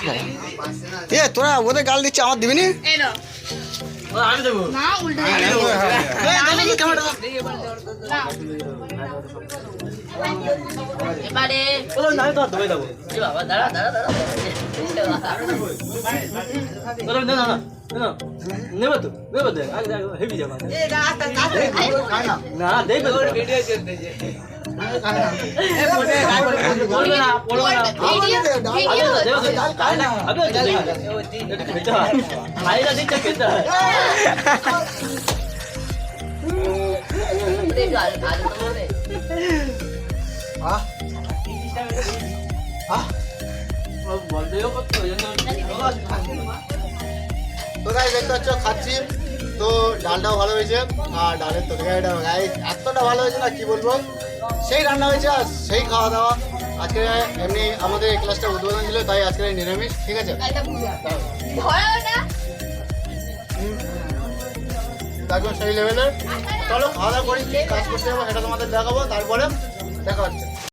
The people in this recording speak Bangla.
এ তোরা ওদের গাল দিচ্ছে আমার দিবি নি? আমি দেবো না উল্টো এবারে আমি তো ধরে দেবো বাবা দাঁড়া দাঁড়া দাঁড়া না না না নেবো তো হেভি যাবো না দেখবে ভিডিও চলতেছে তো গাইস দেখতে পাচ্ছ খাচ্ছি তো ডালটাও ভালো হয়েছে আর ডালের তরকারিটা গাইস এতটা ভালো হয়েছে না কি বলবো সেই রান্না হয়েছে আর সেই খাওয়া দাওয়া আজকে এমনি আমাদের এই ক্লাসটা উদ্বোধন ছিল তাই আজকে নিরামিষ ঠিক আছে তারপর সেই লেভেলের চলো খাওয়া দাওয়া করি কি কাজ করতে যাবো সেটা তোমাদের দেখাবো তারপরে দেখা হচ্ছে